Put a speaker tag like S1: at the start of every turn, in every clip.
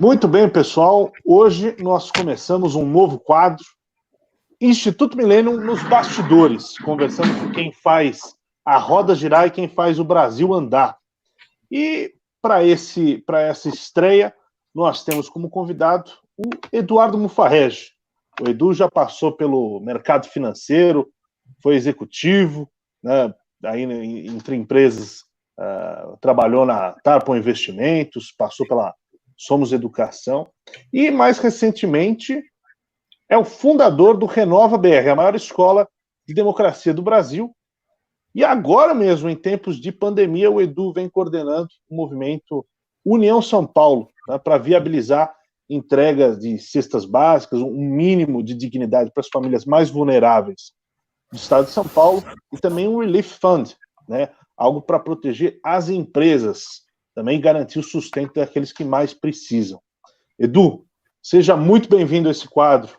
S1: Muito bem, pessoal. Hoje nós começamos um novo quadro, Instituto Millennium nos bastidores, conversando com quem faz a roda girar e quem faz o Brasil andar. E para essa estreia, nós temos como convidado o Eduardo Mufarrege. O Edu já passou pelo mercado financeiro, foi executivo, né, aí entre empresas, trabalhou na Tarpon Investimentos, passou pela Somos Educação, e mais recentemente é o fundador do Renova BR, a maior escola de democracia do Brasil. E agora mesmo, em tempos de pandemia, o Edu vem coordenando o movimento União São Paulo, né, para viabilizar entregas de cestas básicas, um mínimo de dignidade para as famílias mais vulneráveis do estado de São Paulo, e também um Relief Fund, né, algo para proteger as empresas, também garantir o sustento daqueles que mais precisam. Edu, seja muito bem-vindo a esse quadro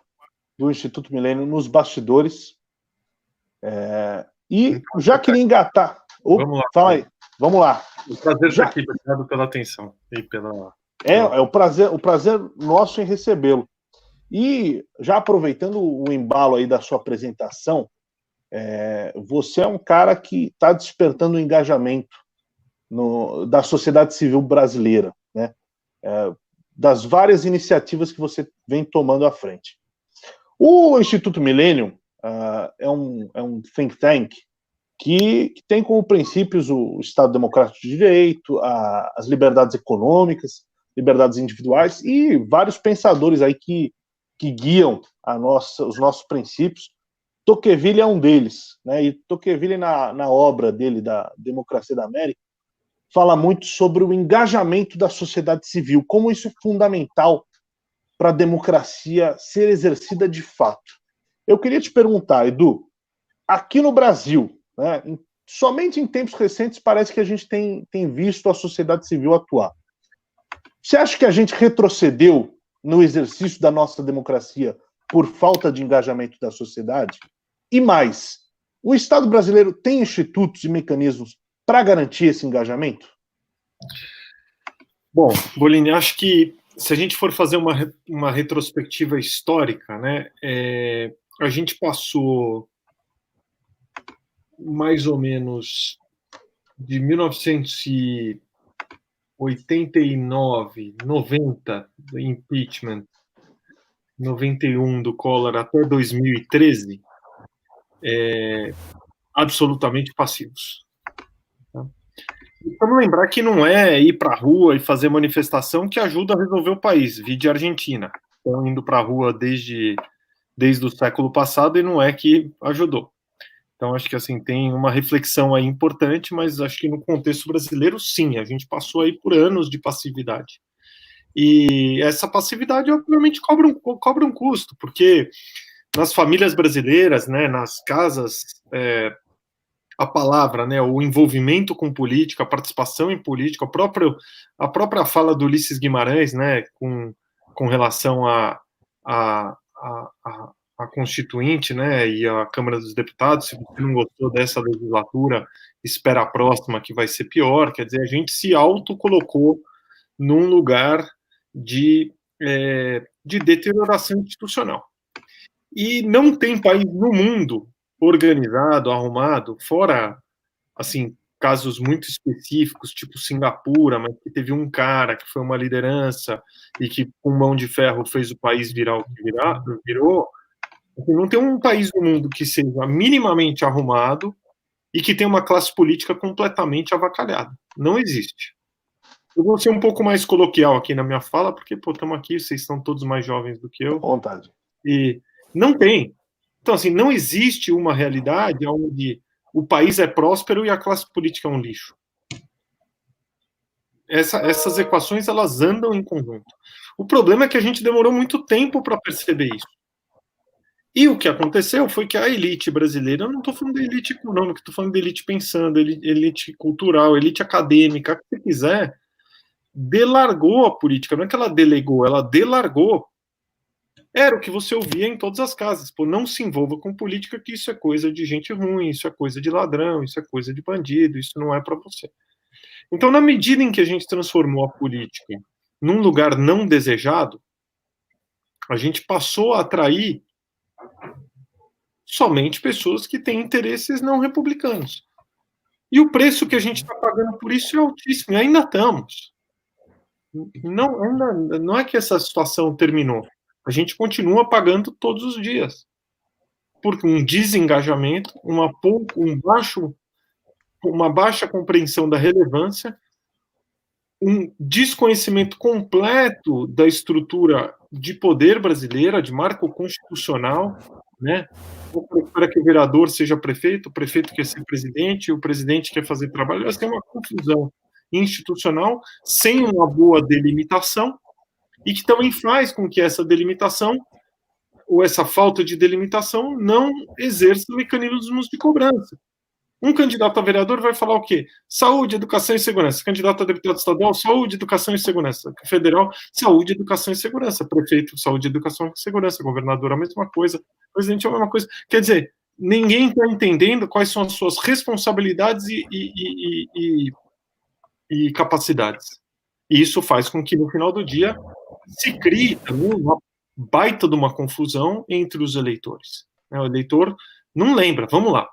S1: do Instituto Millennium nos bastidores. E já queria engatar.
S2: Vamos lá.
S1: Fala aí, vamos lá.
S2: O prazer estar aqui, obrigado pela atenção e pela...
S1: É o prazer nosso em recebê-lo. E já aproveitando o embalo aí da sua apresentação, você é um cara que está despertando o engajamento da sociedade civil brasileira, né? Das várias iniciativas que você vem tomando à frente. O Instituto Millennium é um think tank que tem como princípios o Estado Democrático de Direito, as liberdades econômicas, liberdades individuais e vários pensadores aí que guiam os nossos princípios. Tocqueville é um deles, né? E Tocqueville, na obra dele, da Democracia da América, fala muito sobre o engajamento da sociedade civil, como isso é fundamental para a democracia ser exercida de fato. Eu queria te perguntar, Edu, aqui no Brasil, né, somente em tempos recentes parece que a gente tem visto a sociedade civil atuar. Você acha que a gente retrocedeu no exercício da nossa democracia por falta de engajamento da sociedade? E mais, o Estado brasileiro tem institutos e mecanismos para garantir esse engajamento?
S2: Bom, Bolini, acho que se a gente for fazer uma retrospectiva histórica, né, a gente passou mais ou menos de 1989, 90, do impeachment, 91 do Collor até 2013, absolutamente passivos. Tá? E vamos lembrar que não é ir para a rua e fazer manifestação que ajuda a resolver o país. Vide a Argentina. Estão indo para a rua desde o século passado e não é que ajudou. Então, acho que assim, tem uma reflexão aí importante, mas acho que no contexto brasileiro, sim, a gente passou aí por anos de passividade. E essa passividade, obviamente, cobra um custo, porque nas famílias brasileiras, né, nas casas, a palavra, né, o envolvimento com política, a participação em política, a própria fala do Ulisses Guimarães, né, com relação a Constituinte, né, e a Câmara dos Deputados, se você não gostou dessa legislatura, espera a próxima que vai ser pior. Quer dizer, a gente se autocolocou num lugar de deterioração institucional. E não tem país no mundo organizado, arrumado, fora, assim, casos muito específicos, tipo Singapura, mas que teve um cara que foi uma liderança e que, com mão de ferro, fez o país virar o que virou. Não tem um país no mundo que seja minimamente arrumado e que tenha uma classe política completamente avacalhada. Não existe. Eu vou ser um pouco mais coloquial aqui na minha fala, porque, estamos aqui, vocês estão todos mais jovens do que eu.
S1: À vontade.
S2: E não tem. Então, assim, não existe uma realidade onde o país é próspero e a classe política é um lixo. Essas equações, elas andam em conjunto. O problema é que a gente demorou muito tempo para perceber isso. E o que aconteceu foi que a elite brasileira, eu não estou falando de elite econômica, estou falando de elite pensando, elite cultural, elite acadêmica, o que você quiser, delargou a política. Não é que ela delegou, ela delargou. Era o que você ouvia em todas as casas. Não se envolva com política, que isso é coisa de gente ruim, isso é coisa de ladrão, isso é coisa de bandido, isso não é para você. Então, na medida em que a gente transformou a política num lugar não desejado, a gente passou a atrair somente pessoas que têm interesses não republicanos. E o preço que a gente está pagando por isso é altíssimo, e ainda estamos. Não é que essa situação terminou. A gente continua pagando todos os dias. Por um desengajamento, uma baixa compreensão da relevância, um desconhecimento completo da estrutura de poder brasileira, de marco constitucional, né? Para que o vereador seja prefeito, o prefeito quer ser presidente, o presidente quer fazer trabalho. Essa é uma confusão institucional sem uma boa delimitação e que também faz com que essa delimitação ou essa falta de delimitação não exerça mecanismos de cobrança. Um candidato a vereador vai falar o quê? Saúde, educação e segurança. Candidato a deputado estadual, saúde, educação e segurança. Federal, saúde, educação e segurança. Prefeito, saúde, educação e segurança. Governador, a mesma coisa. Presidente, a mesma coisa. Quer dizer, ninguém está entendendo quais são as suas responsabilidades e capacidades. E isso faz com que, no final do dia, se crie também uma baita de uma confusão entre os eleitores. O eleitor não lembra. Vamos lá.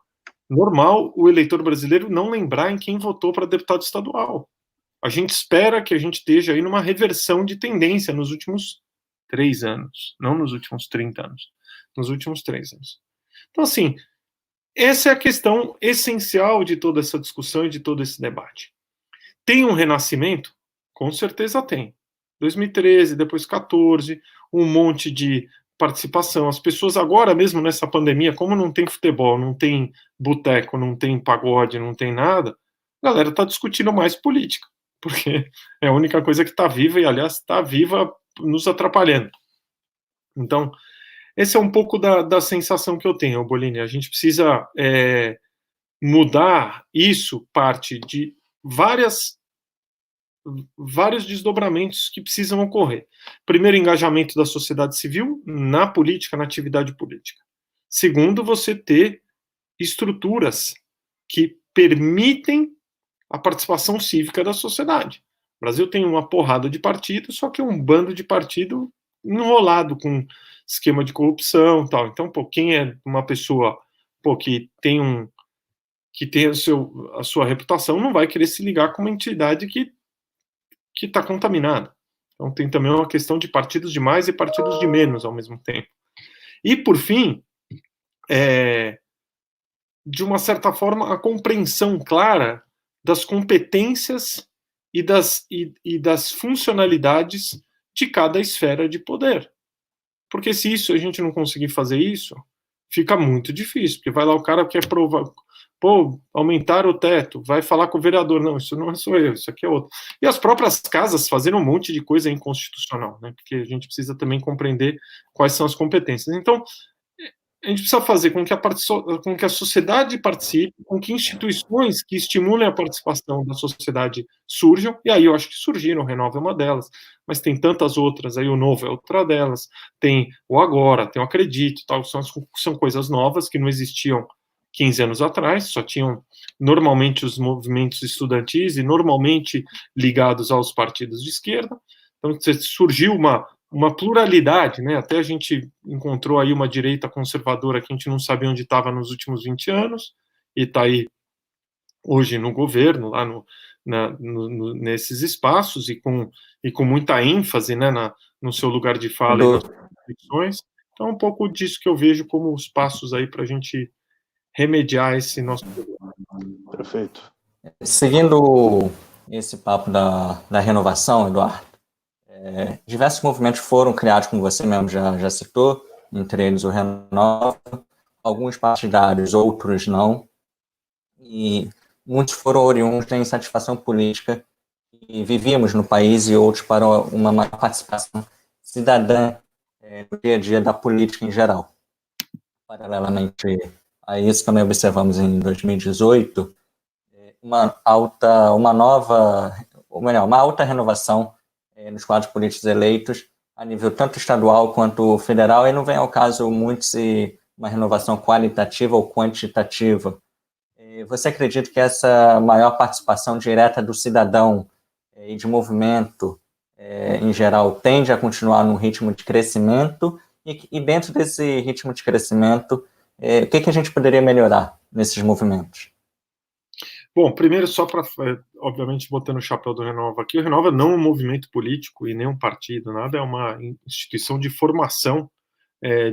S2: Normal o eleitor brasileiro não lembrar em quem votou para deputado estadual. A gente espera que a gente esteja aí numa reversão de tendência nos últimos 3 anos, não nos últimos 30 anos, nos últimos 3 anos. Então, assim, essa é a questão essencial de toda essa discussão e de todo esse debate. Tem um renascimento? Com certeza tem. 2013, depois 14, um monte de participação. As pessoas agora mesmo nessa pandemia, como não tem futebol, não tem boteco, não tem pagode, não tem nada, a galera está discutindo mais política, porque é a única coisa que está viva e, aliás, está viva nos atrapalhando. Então, esse é um pouco da sensação que eu tenho, Bolini. A gente precisa mudar isso, parte de vários desdobramentos que precisam ocorrer. Primeiro, engajamento da sociedade civil na política, na atividade política. Segundo, você ter estruturas que permitem a participação cívica da sociedade. O Brasil tem uma porrada de partidos, só que é um bando de partido enrolado com esquema de corrupção e tal. Então, quem é uma pessoa que tem a sua reputação, não vai querer se ligar com uma entidade que está contaminada. Então tem também uma questão de partidos de mais e partidos de menos ao mesmo tempo. E, por fim, de uma certa forma, a compreensão clara das competências e das funcionalidades de cada esfera de poder. Porque se a gente não conseguir fazer isso, fica muito difícil, porque vai lá o cara que quer provar, aumentar o teto, vai falar com o vereador, não, isso não sou eu, isso aqui é outro. E as próprias casas fazendo um monte de coisa inconstitucional, né, porque a gente precisa também compreender quais são as competências. Então, a gente precisa fazer com que a sociedade participe, com que instituições que estimulem a participação da sociedade surjam, e aí eu acho que surgiram, o Renova é uma delas, mas tem tantas outras, aí o Novo é outra delas, tem o Agora, tem o Acredito, tal, são coisas novas que não existiam 15 anos atrás, só tinham normalmente os movimentos estudantis e normalmente ligados aos partidos de esquerda. Então surgiu uma pluralidade, né? Até a gente encontrou aí uma direita conservadora que a gente não sabia onde estava nos últimos 20 anos, e está aí hoje no governo, lá nesses espaços, e com muita ênfase, né, no seu lugar de fala e nas convicções. Então é um pouco disso que eu vejo como os passos aí para a gente remediar esse nosso problema.
S1: Perfeito.
S3: Seguindo esse papo da renovação, Eduardo, diversos movimentos foram criados, como você mesmo já citou, entre eles o Renova, alguns partidários, outros não, e muitos foram oriundos da insatisfação política que vivíamos no país e outros para uma maior participação cidadã no dia a dia da política em geral. Paralelamente a isso, também observamos em 2018 uma alta renovação nos quadros políticos eleitos, a nível tanto estadual quanto federal, e não vem ao caso muito se uma renovação qualitativa ou quantitativa. Você acredita que essa maior participação direta do cidadão e de movimento em geral, tende a continuar num ritmo de crescimento, e dentro desse ritmo de crescimento, o que a gente poderia melhorar nesses movimentos?
S2: Bom, primeiro, só para, obviamente, botando o chapéu do Renova aqui, o Renova não é um movimento político e nem um partido, nada, é uma instituição de formação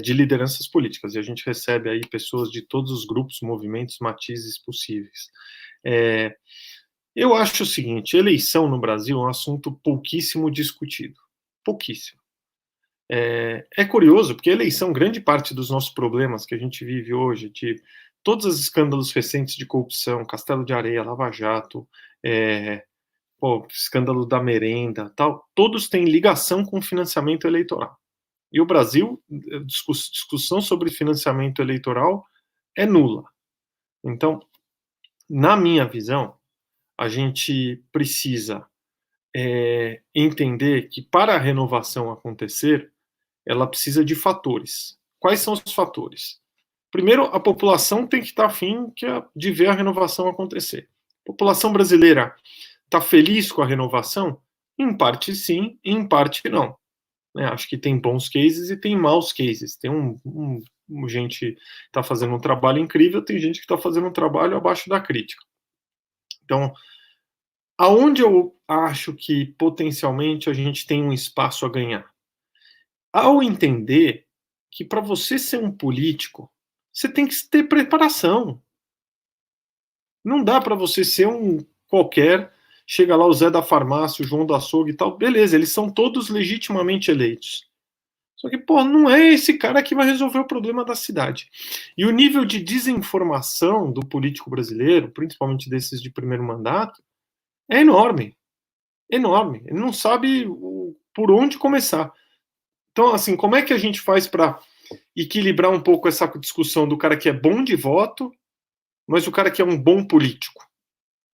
S2: de lideranças políticas, e a gente recebe aí pessoas de todos os grupos, movimentos, matizes possíveis. Eu acho o seguinte, eleição no Brasil é um assunto pouquíssimo discutido, pouquíssimo. É curioso, porque a eleição, grande parte dos nossos problemas que a gente vive hoje, de todos os escândalos recentes de corrupção, Castelo de Areia, Lava Jato, escândalo da merenda, tal, todos têm ligação com financiamento eleitoral. E o Brasil, discussão sobre financiamento eleitoral é nula. Então, na minha visão, a gente precisa entender que para a renovação acontecer, ela precisa de fatores. Quais são os fatores? Primeiro, a população tem que estar afim de ver a renovação acontecer. A população brasileira está feliz com a renovação? Em parte sim, em parte não. Acho que tem bons cases e tem maus cases. Tem gente que está fazendo um trabalho incrível, tem gente que está fazendo um trabalho abaixo da crítica. Então, aonde eu acho que potencialmente a gente tem um espaço a ganhar? Ao entender que para você ser um político, você tem que ter preparação. Não dá para você ser um qualquer, chega lá o Zé da farmácia, o João do açougue e tal, beleza, eles são todos legitimamente eleitos. Só que, não é esse cara que vai resolver o problema da cidade. E o nível de desinformação do político brasileiro, principalmente desses de primeiro mandato, é enorme. Enorme. Ele não sabe por onde começar. Então, assim, como é que a gente faz para equilibrar um pouco essa discussão do cara que é bom de voto, mas o cara que é um bom político?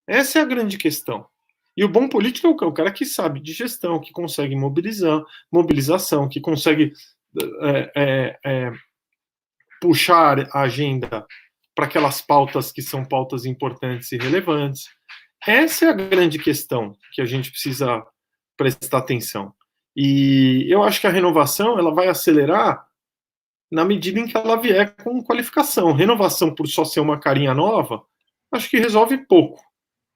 S2: Essa é a grande questão. E o bom político é o cara que sabe de gestão, que consegue mobilização, que consegue puxar a agenda para aquelas pautas que são pautas importantes e relevantes. Essa é a grande questão que a gente precisa prestar atenção. E eu acho que a renovação ela vai acelerar na medida em que ela vier com qualificação. Renovação por só ser uma carinha nova, acho que resolve pouco.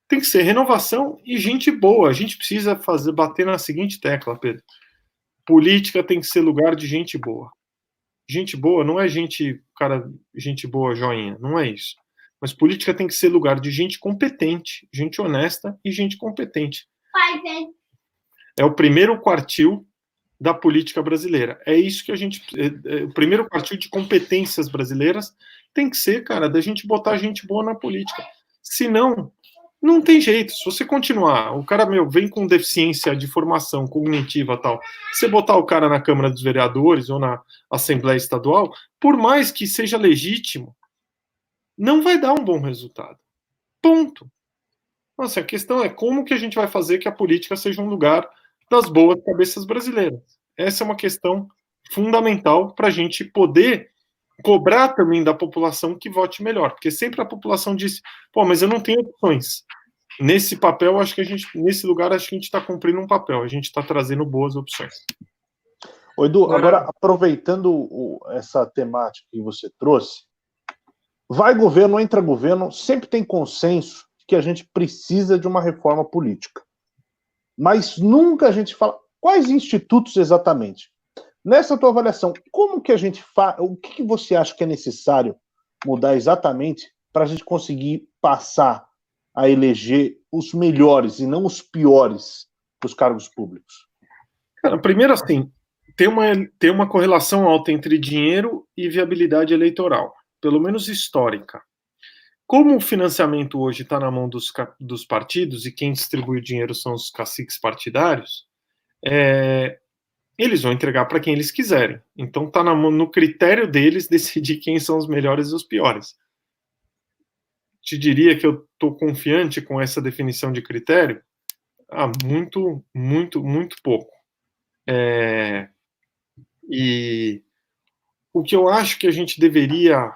S2: Tem que ser renovação e gente boa. A gente precisa bater na seguinte tecla, Pedro. Política tem que ser lugar de gente boa. Gente boa não é gente boa, joinha. Não é isso. Mas política tem que ser lugar de gente competente, gente honesta e gente competente. É o primeiro quartil da política brasileira. É isso que a gente... o primeiro quartil de competências brasileiras tem que ser, cara, da gente botar gente boa na política. Senão, não tem jeito. Se você continuar, o cara, vem com deficiência de formação cognitiva e tal, você botar o cara na Câmara dos Vereadores ou na Assembleia Estadual, por mais que seja legítimo, não vai dar um bom resultado. Ponto. Nossa, a questão é como que a gente vai fazer que a política seja um lugar das boas cabeças brasileiras. Essa é uma questão fundamental para a gente poder cobrar também da população que vote melhor, porque sempre a população diz, mas eu não tenho opções. Nesse papel, nesse lugar, acho que a gente está cumprindo um papel, a gente está trazendo boas opções.
S1: Edu, agora, aproveitando essa temática que você trouxe, vai governo, entra governo, sempre tem consenso que a gente precisa de uma reforma política. Mas nunca a gente fala quais institutos exatamente. Nessa tua avaliação, como que a gente faz, o que você acha que é necessário mudar exatamente para a gente conseguir passar a eleger os melhores e não os piores dos cargos públicos?
S2: Cara, primeiro assim, tem uma correlação alta entre dinheiro e viabilidade eleitoral, pelo menos histórica. Como o financiamento hoje está na mão dos partidos e quem distribui o dinheiro são os caciques partidários, eles vão entregar para quem eles quiserem. Então está no critério deles decidir quem são os melhores e os piores. Te diria que eu estou confiante com essa definição de critério? Muito, muito, muito pouco. E o que eu acho que a gente deveria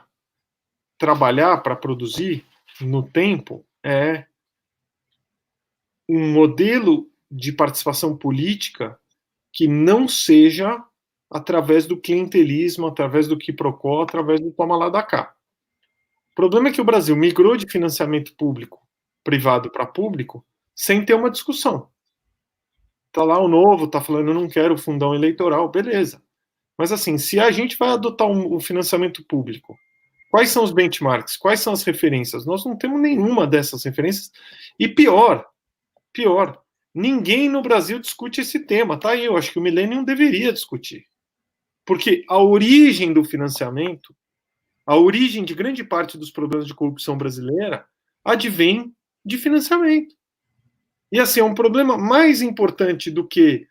S2: trabalhar para produzir no tempo é um modelo de participação política que não seja através do clientelismo, através do quiprocó, através do toma lá da cá. O problema é que o Brasil migrou de financiamento público, privado para público, sem ter uma discussão. Tá lá o Novo, tá falando, eu não quero fundão eleitoral, beleza. Mas assim, se a gente vai adotar o financiamento público, quais são os benchmarks? Quais são as referências? Nós não temos nenhuma dessas referências. E pior, ninguém no Brasil discute esse tema, tá aí, eu acho que o Millennium deveria discutir. Porque a origem do financiamento, a origem de grande parte dos problemas de corrupção brasileira, advém de financiamento. E assim, é um problema mais importante do que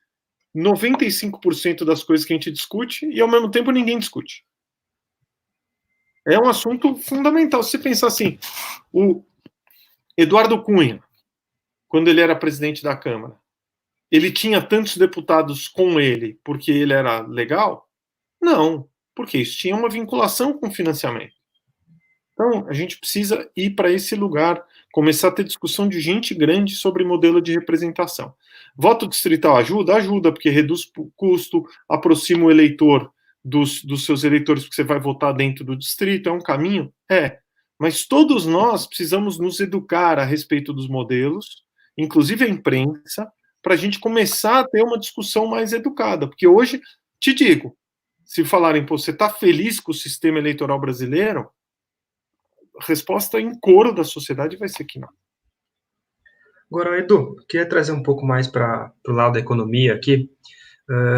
S2: 95% das coisas que a gente discute e, ao mesmo tempo, ninguém discute. É um assunto fundamental. Se você pensar assim, o Eduardo Cunha, quando ele era presidente da Câmara, ele tinha tantos deputados com ele porque ele era legal? Não, porque isso tinha uma vinculação com financiamento. Então, a gente precisa ir para esse lugar, começar a ter discussão de gente grande sobre modelo de representação. Voto distrital ajuda? Ajuda, porque reduz o custo, aproxima o eleitor dos seus eleitores, porque você vai votar dentro do distrito, é um caminho? É. Mas todos nós precisamos nos educar a respeito dos modelos, inclusive a imprensa, para a gente começar a ter uma discussão mais educada. Porque hoje, te digo, se falarem, pô, você está feliz com o sistema eleitoral brasileiro? A resposta em coro da sociedade vai ser que não.
S4: Agora, Edu, queria trazer um pouco mais para o lado da economia aqui.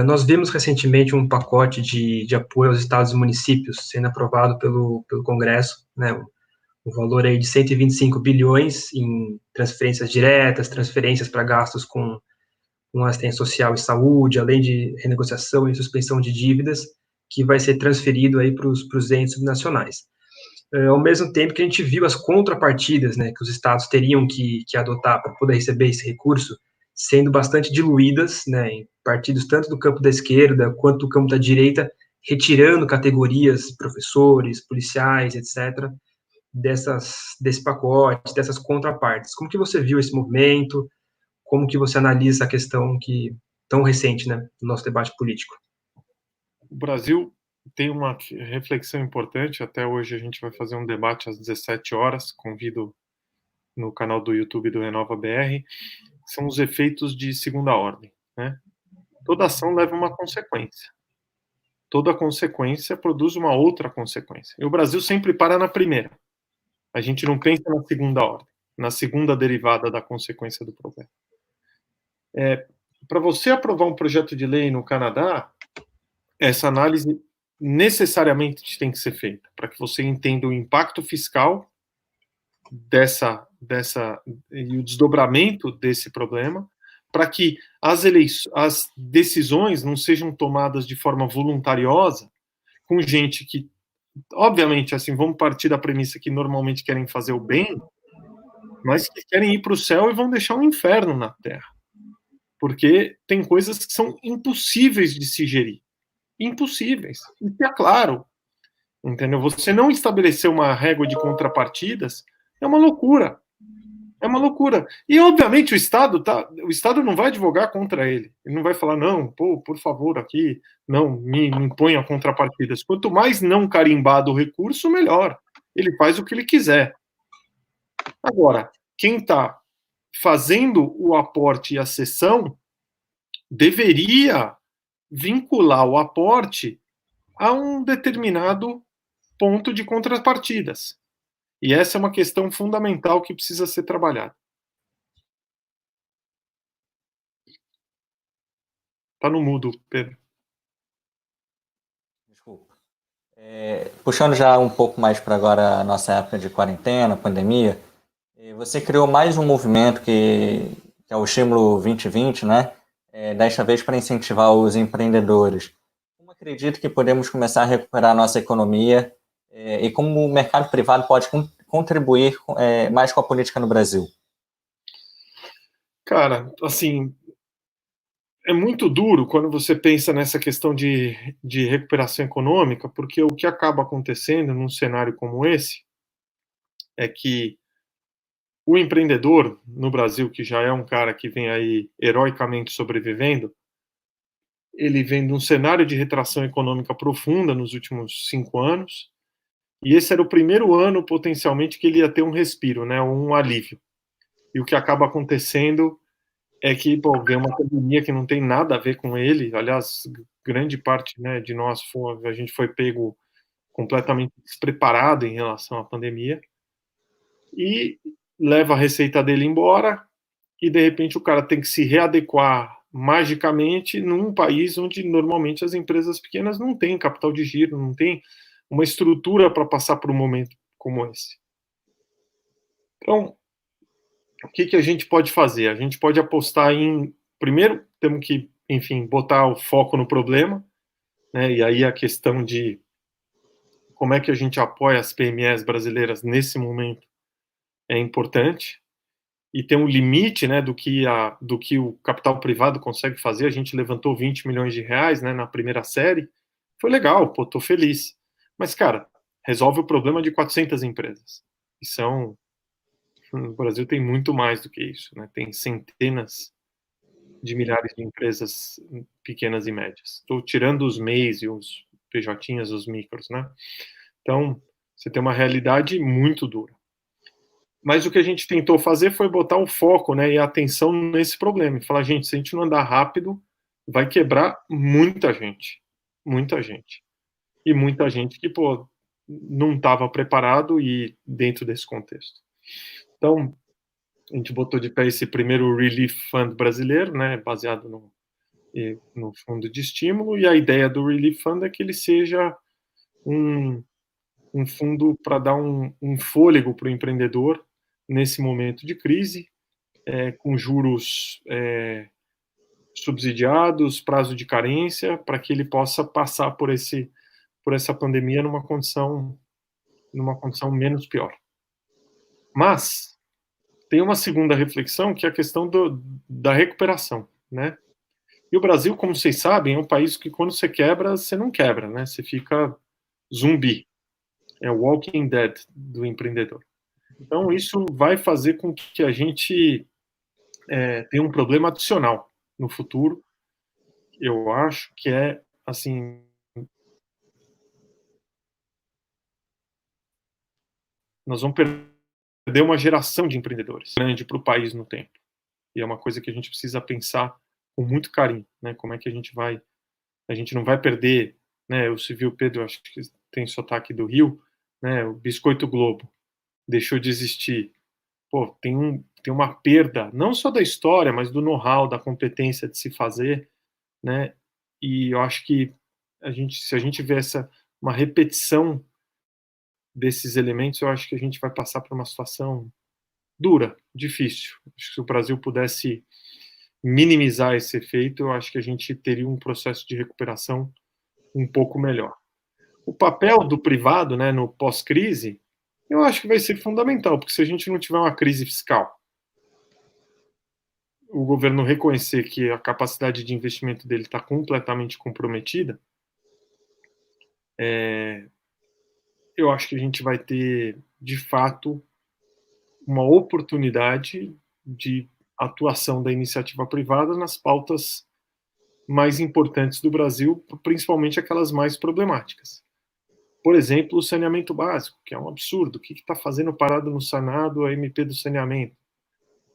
S4: Nós vimos recentemente um pacote de apoio aos estados e municípios sendo aprovado pelo Congresso, né, um valor aí de 125 bilhões em transferências diretas, transferências para gastos com assistência social e saúde, além de renegociação e suspensão de dívidas, que vai ser transferido aí para os entes subnacionais. Ao mesmo tempo que a gente viu as contrapartidas, né, que os estados teriam que adotar para poder receber esse recurso, sendo bastante diluídas, né, em partidos tanto do campo da esquerda quanto do campo da direita, retirando categorias, professores, policiais, etc., desse pacote, dessas contrapartes. Como que você viu esse movimento? Como que você analisa a questão tão recente, né, do nosso debate político?
S2: O Brasil tem uma reflexão importante. Até hoje a gente vai fazer um debate às 17 horas. Convido no canal do YouTube do Renova BR. São os efeitos de segunda ordem, né? Toda ação leva uma consequência. Toda consequência produz uma outra consequência. E o Brasil sempre para na primeira. A gente não pensa na segunda ordem, na segunda derivada da consequência do problema. Para você aprovar um projeto de lei no Canadá, essa análise necessariamente tem que ser feita, para que você entenda o impacto fiscal e o desdobramento desse problema, para que as decisões não sejam tomadas de forma voluntariosa, com gente que, obviamente, assim, vamos partir da premissa que normalmente querem fazer o bem, mas que querem ir para o céu e vão deixar um inferno na Terra. Porque tem coisas que são impossíveis de se gerir. Impossíveis. E é claro, entendeu? Você não estabelecer uma régua de contrapartidas é uma loucura. É uma loucura. E, obviamente, o Estado não vai advogar contra ele. Ele não vai falar, não, pô, por favor, aqui, não, me imponha contrapartidas. Quanto mais não carimbado o recurso, melhor. Ele faz o que ele quiser. Agora, quem está fazendo o aporte e a cessão deveria vincular o aporte a um determinado ponto de contrapartidas. E essa é uma questão fundamental que precisa ser trabalhada. Está no mudo, Pedro.
S3: Desculpa. Puxando já um pouco mais para agora a nossa época de quarentena, pandemia, você criou mais um movimento que é o Estímulo 2020, né? Desta vez para incentivar os empreendedores. Como acredito que podemos começar a recuperar a nossa economia e como o mercado privado pode contribuir mais com a política no Brasil?
S2: Cara, assim, é muito duro quando você pensa nessa questão de recuperação econômica, porque o que acaba acontecendo num cenário como esse é que o empreendedor no Brasil, que já é um cara que vem aí heroicamente sobrevivendo, ele vem de um cenário de retração econômica profunda nos últimos 5 anos, e esse era o primeiro ano, potencialmente, que ele ia ter um respiro, né, um alívio. E o que acaba acontecendo é que, pô, vem uma pandemia que não tem nada a ver com ele. Aliás, grande parte, né, de nós, a gente foi pego completamente despreparado em relação à pandemia, e leva a receita dele embora, e de repente o cara tem que se readequar magicamente num país onde normalmente as empresas pequenas não têm capital de giro, não tem uma estrutura para passar por um momento como esse. Então, o que a gente pode fazer? A gente pode apostar em, primeiro, temos que, enfim, botar o foco no problema, né? E aí a questão de como é que a gente apoia as PMEs brasileiras nesse momento é importante, e tem um limite, né, do que o capital privado consegue fazer. A gente levantou 20 milhões de reais, né, na primeira série, foi legal, pô, tô feliz. Mas, cara, resolve o problema de 400 empresas. E são, no Brasil tem muito mais do que isso, né, tem centenas de milhares de empresas pequenas e médias. Estou tirando os MEIs e os PJs, os micros, né. Então, você tem uma realidade muito dura. Mas o que a gente tentou fazer foi botar o foco, né, e a atenção nesse problema. E falar, gente, se a gente não andar rápido, vai quebrar muita gente. Muita gente. E muita gente que, pô, não estava preparado e dentro desse contexto. Então, a gente botou de pé esse primeiro Relief Fund brasileiro, né, baseado no fundo de estímulo, e a ideia do Relief Fund é que ele seja um fundo para dar um fôlego para o empreendedor nesse momento de crise, com juros subsidiados, prazo de carência, para que ele possa passar por essa pandemia numa condição menos pior. Mas tem uma segunda reflexão, que é a questão da recuperação, né? E o Brasil, como vocês sabem, é um país que quando você quebra, você não quebra, né? Você fica zumbi. É o Walking Dead do empreendedor. Então, isso vai fazer com que a gente tenha um problema adicional no futuro. Eu acho que é, assim, nós vamos perder uma geração de empreendedores grande para o país no tempo. E é uma coisa que a gente precisa pensar com muito carinho, né? Como é que a gente não vai perder, né? O Civil Pedro, acho que tem sotaque do Rio, né? O Biscoito Globo deixou de existir. Pô, tem uma perda, não só da história, mas do know-how, da competência de se fazer, né? E eu acho que se a gente vê uma repetição desses elementos, eu acho que a gente vai passar por uma situação dura, difícil. Acho que se o Brasil pudesse minimizar esse efeito, eu acho que a gente teria um processo de recuperação um pouco melhor. O papel do privado, né, no pós-crise, eu acho que vai ser fundamental, porque se a gente não tiver uma crise fiscal, o governo reconhecer que a capacidade de investimento dele está completamente comprometida, eu acho que a gente vai ter, de fato, uma oportunidade de atuação da iniciativa privada nas pautas mais importantes do Brasil, principalmente aquelas mais problemáticas. Por exemplo, o saneamento básico, que é um absurdo. O que está fazendo parado no Senado a MP do saneamento?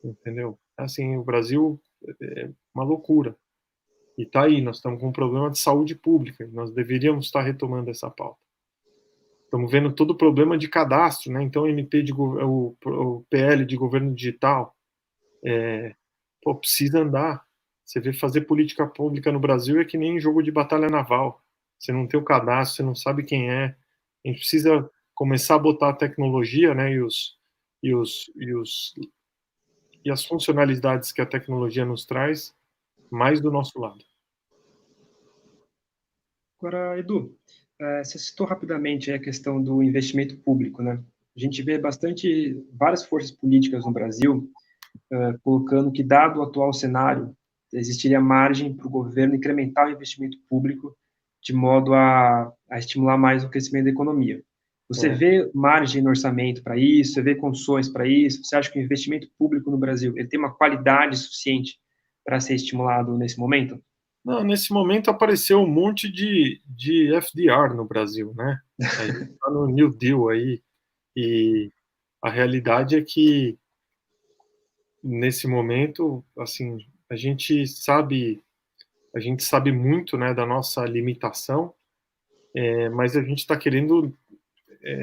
S2: Entendeu? Assim, o Brasil é uma loucura. E está aí, nós estamos com um problema de saúde pública, nós deveríamos estar retomando essa pauta. Estamos vendo todo o problema de cadastro, né? Então, o PL de governo digital, precisa andar. Você vê, fazer política pública no Brasil é que nem jogo de batalha naval. Você não tem o cadastro, você não sabe quem é. A gente precisa começar a botar a tecnologia, né, e as funcionalidades que a tecnologia nos traz mais do nosso lado.
S4: Agora, Edu, você citou rapidamente a questão do investimento público, né? A gente vê várias forças políticas no Brasil colocando que, dado o atual cenário, existiria margem para o governo incrementar o investimento público de modo a estimular mais o crescimento da economia. Você vê margem no orçamento para isso? Você vê condições para isso? Você acha que o investimento público no Brasil ele tem uma qualidade suficiente para ser estimulado nesse momento?
S2: Não, nesse momento apareceu um monte de FDR no Brasil, né? A gente está no New Deal aí, e a realidade é que, nesse momento, assim, a gente sabe muito, né, da nossa limitação, mas a gente está querendo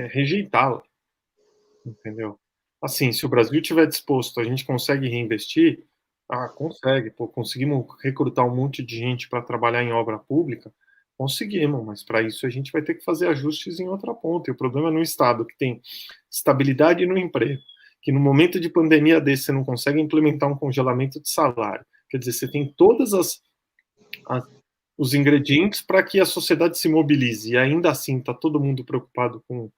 S2: rejeitá-la, entendeu? Assim, se o Brasil estiver disposto, a gente consegue reinvestir? Ah, consegue. Pô, conseguimos recrutar um monte de gente para trabalhar em obra pública? Conseguimos, mas para isso a gente vai ter que fazer ajustes em outra ponta. E o problema é no Estado, que tem estabilidade no emprego, que no momento de pandemia desse você não consegue implementar um congelamento de salário. Quer dizer, você tem todas os ingredientes para que a sociedade se mobilize, e ainda assim está todo mundo preocupado com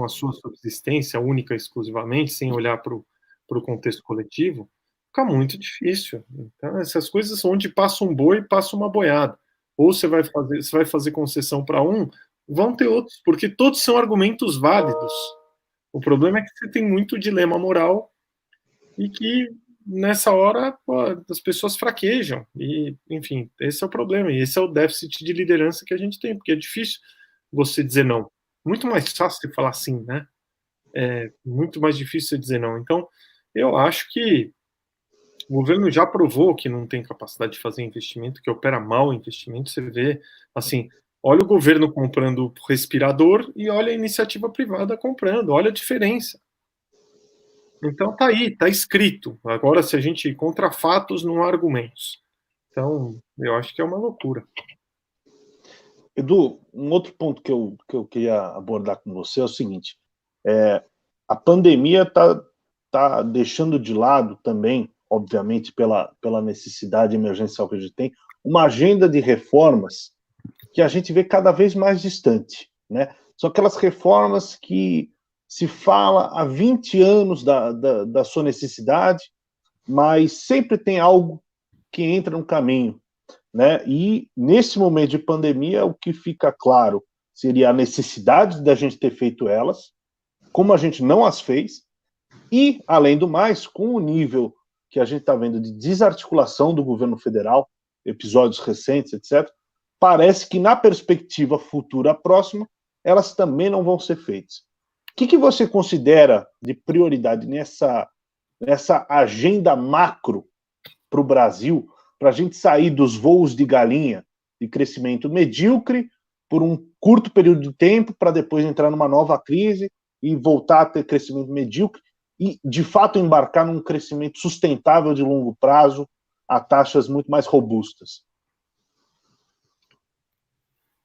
S2: a sua subsistência única e exclusivamente, sem olhar para o contexto coletivo, fica muito difícil. Então, essas coisas, onde passa um boi, passa uma boiada. Ou você vai fazer concessão para um, vão ter outros, porque todos são argumentos válidos. O problema é que você tem muito dilema moral e que, nessa hora, pô, as pessoas fraquejam. E, enfim, esse é o problema. E esse é o déficit de liderança que a gente tem, porque é difícil você dizer não. Muito mais fácil você falar sim, né? É muito mais difícil você dizer não. Então, eu acho que o governo já provou que não tem capacidade de fazer investimento, que opera mal o investimento. Você vê, assim, olha o governo comprando respirador e olha a iniciativa privada comprando, olha a diferença. Então tá aí, tá escrito. Agora, se a gente contra fatos, não há argumentos. Então, eu acho que é uma loucura.
S1: Edu, um outro ponto que eu queria abordar com você é o seguinte: a pandemia está deixando de lado também, obviamente, pela necessidade emergencial que a gente tem, uma agenda de reformas que a gente vê cada vez mais distante, né? São aquelas reformas que se fala há 20 anos da sua necessidade, mas sempre tem algo que entra no caminho, né? E nesse momento de pandemia, o que fica claro seria a necessidade da gente ter feito elas, como a gente não as fez, e, além do mais, com o nível que a gente está vendo de desarticulação do governo federal, episódios recentes, etc., parece que, na perspectiva futura próxima, elas também não vão ser feitas. O que você considera de prioridade nessa agenda macro para o Brasil, para a gente sair dos voos de galinha, de crescimento medíocre, por um curto período de tempo, para depois entrar numa nova crise e voltar a ter crescimento medíocre e, de fato, embarcar num crescimento sustentável de longo prazo a taxas muito mais robustas?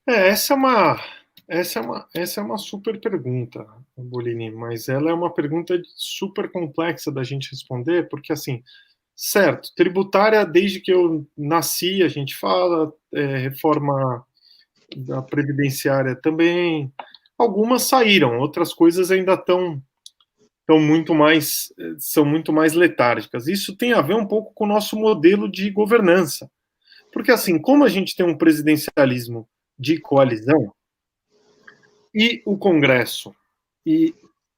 S2: Essa é uma super pergunta, Bolini, mas ela é uma pergunta super complexa da gente responder, porque, assim, certo, tributária, desde que eu nasci, a gente fala, reforma da previdenciária também, algumas saíram, outras coisas ainda são muito mais letárgicas. Isso tem a ver um pouco com o nosso modelo de governança, porque, assim, como a gente tem um presidencialismo de coalizão e o Congresso, e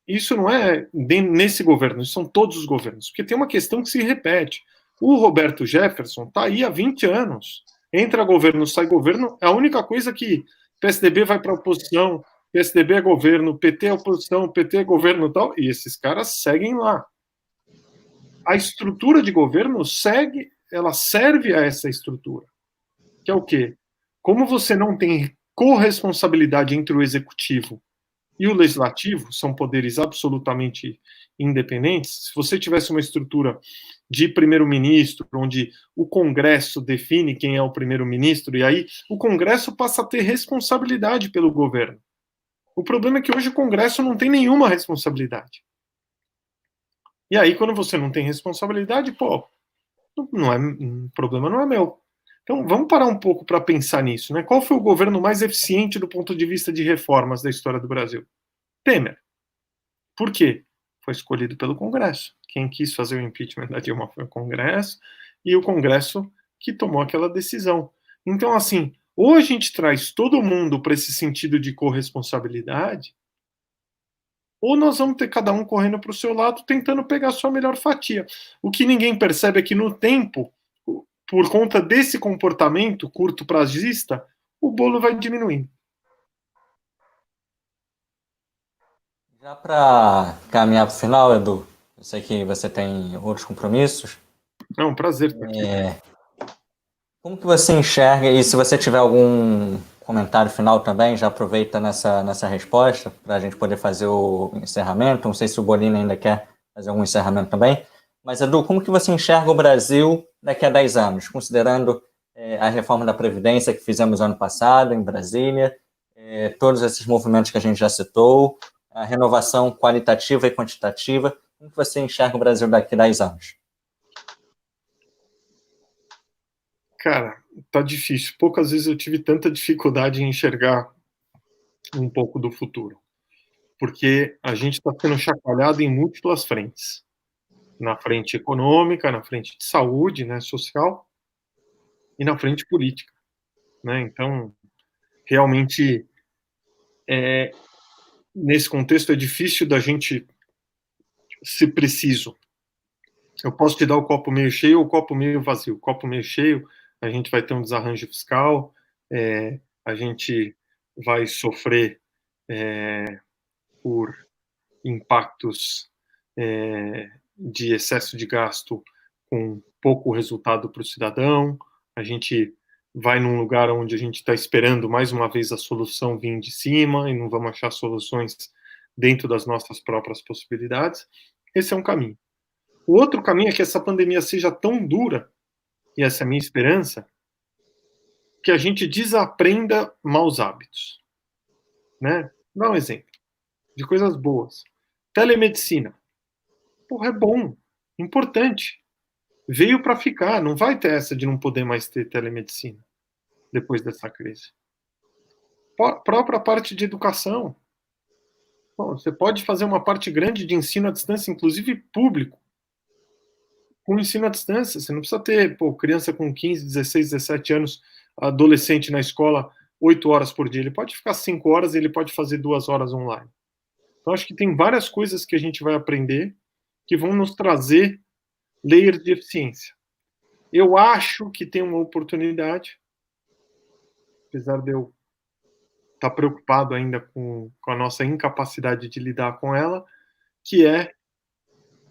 S2: isso não é nesse governo, isso são todos os governos, porque tem uma questão que se repete. O Roberto Jefferson está aí há 20 anos. Entra governo, sai governo, é a única coisa que PSDB vai para a oposição, PSDB é governo, PT é oposição, PT é governo e tal, e esses caras seguem lá. A estrutura de governo ela serve a essa estrutura, que é o quê? Como você não tem corresponsabilidade entre o executivo e o legislativo, são poderes absolutamente independentes, se você tivesse uma estrutura de primeiro-ministro, onde o Congresso define quem é o primeiro-ministro, e aí o Congresso passa a ter responsabilidade pelo governo. O problema é que hoje o Congresso não tem nenhuma responsabilidade. E aí, quando você não tem responsabilidade, pô, o problema não é meu. Então, vamos parar um pouco para pensar nisso, né? Qual foi o governo mais eficiente do ponto de vista de reformas da história do Brasil? Temer. Por quê? Foi escolhido pelo Congresso. Quem quis fazer o impeachment da Dilma foi o Congresso, e o Congresso que tomou aquela decisão. Então, assim, ou a gente traz todo mundo para esse sentido de corresponsabilidade, ou nós vamos ter cada um correndo para o seu lado, tentando pegar a sua melhor fatia. O que ninguém percebe é que no tempo, por conta desse comportamento curto prazista, o bolo vai diminuindo.
S3: Já para caminhar para o final, Edu, eu sei que você tem outros compromissos.
S2: É um prazer estar aqui.
S3: Como que você enxerga, e se você tiver algum comentário final também, já aproveita nessa resposta para a gente poder fazer o encerramento. Não sei se o Bolino ainda quer fazer algum encerramento também. Mas, Edu, como que você enxerga o Brasil daqui a 10 anos, considerando a reforma da Previdência que fizemos ano passado em Brasília, todos esses movimentos que a gente já citou, a renovação qualitativa e quantitativa, como que você enxerga o Brasil daqui a 10 anos?
S2: Cara, tá difícil. Poucas vezes eu tive tanta dificuldade em enxergar um pouco do futuro, porque a gente está sendo chacoalhado em múltiplas frentes. Na frente econômica, na frente de saúde, né, social, e na frente política, né? Então, realmente, nesse contexto é difícil da gente ser preciso. Eu posso te dar o copo meio cheio ou o copo meio vazio. O copo meio cheio, a gente vai ter um desarranjo fiscal, a gente vai sofrer por impactos de excesso de gasto com pouco resultado para o cidadão, a gente vai num lugar onde a gente está esperando mais uma vez a solução vir de cima e não vamos achar soluções dentro das nossas próprias possibilidades. Esse é um caminho. O outro caminho é que essa pandemia seja tão dura, e essa é a minha esperança, que a gente desaprenda maus hábitos. Né? Dá um exemplo de coisas boas. Telemedicina. Porra, é bom, importante. Veio para ficar, não vai ter essa de não poder mais ter telemedicina depois dessa crise. Própria parte de educação. Bom, você pode fazer uma parte grande de ensino à distância, inclusive público, com ensino à distância. Você não precisa ter criança com 15, 16, 17 anos, adolescente na escola, 8 horas por dia. Ele pode ficar 5 horas e ele pode fazer 2 horas online. Então, acho que tem várias coisas que a gente vai aprender que vão nos trazer layers de eficiência. Eu acho que tem uma oportunidade, apesar de eu estar preocupado ainda com a nossa incapacidade de lidar com ela, que é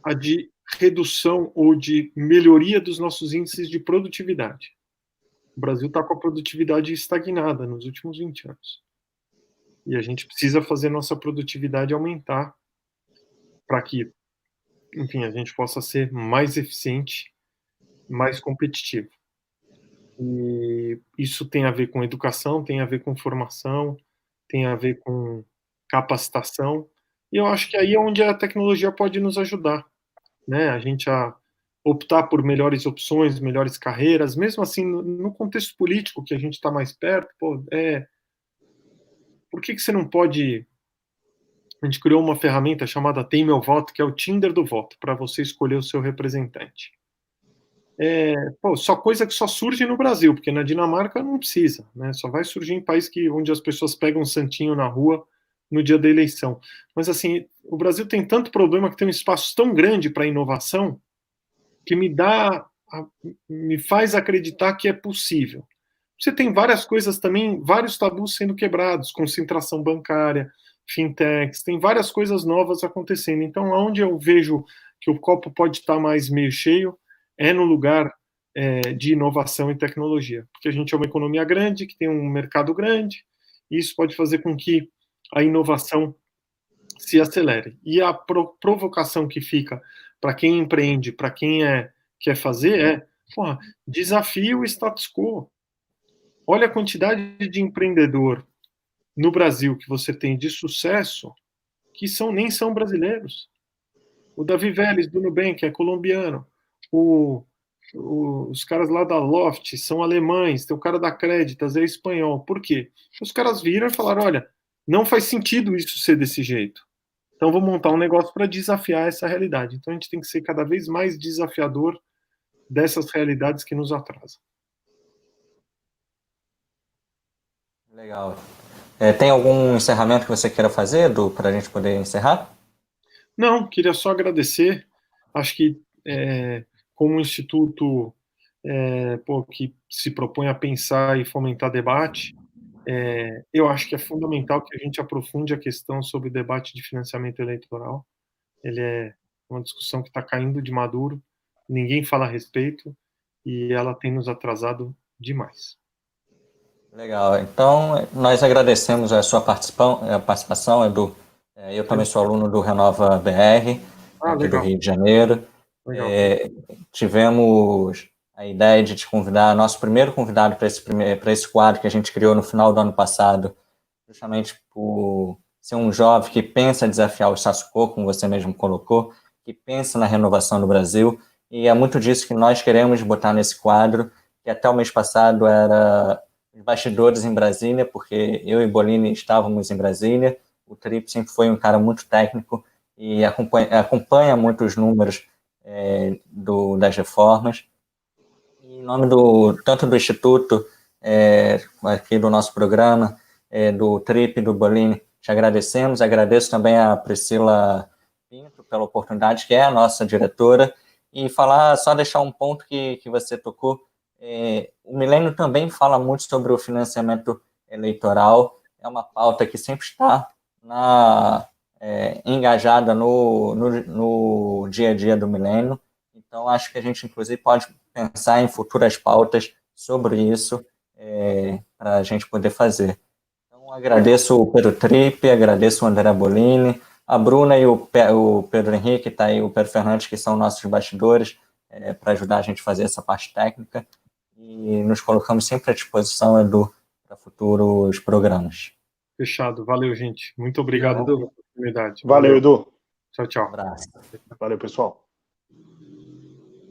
S2: a de redução ou de melhoria dos nossos índices de produtividade. O Brasil está com a produtividade estagnada nos últimos 20 anos. E a gente precisa fazer nossa produtividade aumentar para que, enfim, a gente possa ser mais eficiente, mais competitivo. E isso tem a ver com educação, tem a ver com formação, tem a ver com capacitação. E eu acho que aí é onde a tecnologia pode nos ajudar, né? A gente a optar por melhores opções, melhores carreiras, mesmo assim, no contexto político que a gente está mais perto, por que você não pode... A gente criou uma ferramenta chamada Tem Meu Voto, que é o Tinder do voto, para você escolher o seu representante. Só coisa que só surge no Brasil, porque na Dinamarca não precisa, né? Só vai surgir em país onde as pessoas pegam um santinho na rua no dia da eleição. Mas assim, o Brasil tem tanto problema que tem um espaço tão grande para inovação que me faz acreditar que é possível. Você tem várias coisas também, vários tabus sendo quebrados, concentração bancária, fintechs, tem várias coisas novas acontecendo. Então, onde eu vejo que o copo pode estar mais meio cheio é no lugar de inovação e tecnologia, porque a gente é uma economia grande, que tem um mercado grande, e isso pode fazer com que a inovação se acelere. E a provocação que fica para quem empreende, para quem quer fazer, desafie o status quo. Olha a quantidade de empreendedor no Brasil que você tem de sucesso que nem são brasileiros. O Davi Vélez, do Nubank, é colombiano. Os caras lá da Loft são alemães. Tem o cara da Créditas, é espanhol. Por quê? Os caras viram e falaram, olha, não faz sentido isso ser desse jeito. Então, vou montar um negócio para desafiar essa realidade. Então, a gente tem que ser cada vez mais desafiador dessas realidades que nos atrasam.
S3: Legal. Tem algum encerramento que você queira fazer, Edu, para a gente poder encerrar?
S2: Não, queria só agradecer. Acho que, como um instituto que se propõe a pensar e fomentar debate, eu acho que é fundamental que a gente aprofunde a questão sobre o debate de financiamento eleitoral. Ele é uma discussão que está caindo de maduro, ninguém fala a respeito, e ela tem nos atrasado demais.
S3: Legal. Então, nós agradecemos a sua participação, Edu. Eu também sou aluno do Renova BR, aqui do
S2: Legal.
S3: Rio de Janeiro.
S2: Legal.
S3: Tivemos a ideia de te convidar, nosso primeiro convidado para esse quadro que a gente criou no final do ano passado, justamente por ser um jovem que pensa desafiar o status quo, como você mesmo colocou, que pensa na renovação do Brasil, e é muito disso que nós queremos botar nesse quadro, que até o mês passado era os bastidores em Brasília, porque eu e Bolini estávamos em Brasília, o Trip sempre foi um cara muito técnico e acompanha muito os números das reformas. E em nome tanto do Instituto, aqui do nosso programa, do Trip, do Bolini, te agradecemos. Agradeço também a Priscila Pinto pela oportunidade, que é a nossa diretora, e só deixar um ponto que você tocou. O Milênio também fala muito sobre o financiamento eleitoral, é uma pauta que sempre está engajada no dia a dia do Milênio, então acho que a gente, inclusive, pode pensar em futuras pautas sobre isso para a gente poder fazer. Então, agradeço o Pedro Trippe, agradeço o André Bolini, a Bruna e o Pedro Henrique, tá aí, o Pedro Fernandes, que são nossos bastidores, para ajudar a gente a fazer essa parte técnica, e nos colocamos sempre à disposição, Edu, para futuros programas.
S2: Fechado. Valeu, gente. Muito obrigado pela oportunidade.
S1: Valeu, Edu.
S2: Tchau, tchau.
S3: Um abraço.
S1: Valeu, pessoal.